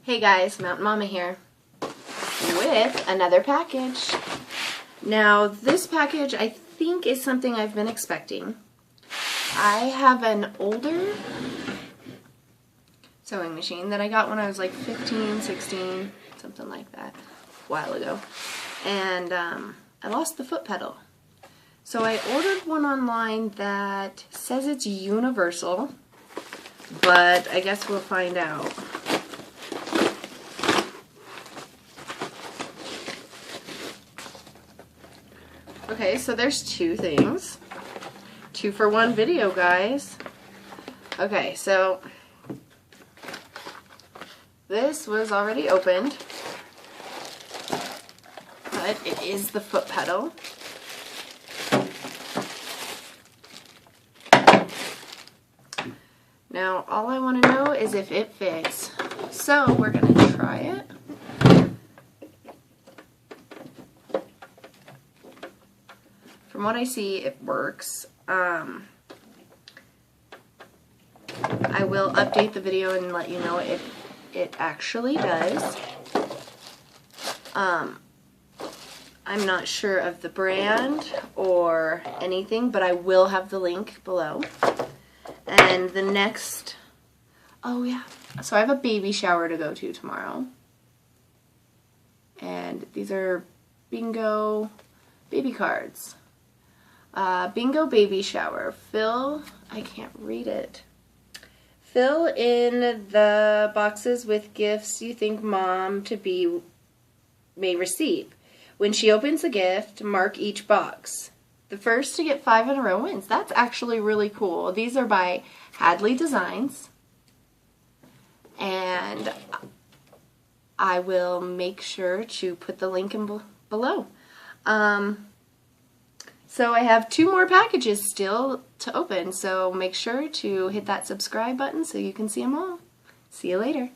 Hey guys, Mountain Mama here with another package. Now this package I think is something I've been expecting. I have an older sewing machine that I got when I was like 15, 16, something like that, a while ago. And I lost the foot pedal. So I ordered one online that says it's universal, but I guess we'll find out. Okay, so there's two things. 2-for-1 video, guys. Okay, so this was already opened, but it is the foot pedal. Now, all I want to know is if it fits. So, we're going to try it. From what I see, it works. I will update the video and let you know if it actually does. I'm not sure of the brand or anything, but I will have the link below. And the next, oh yeah, so I have a baby shower to go to tomorrow. And these are bingo baby cards. Bingo baby shower. Fill, I can't read it. Fill in the boxes with gifts you think mom-to-be may receive. When she opens a gift, mark each box. The first to get 5 in a row wins. That's actually really cool. These are by Hadley Designs. And I will make sure to put the link in below. So I have 2 more packages still to open, so make sure to hit that subscribe button so you can see them all. See you later.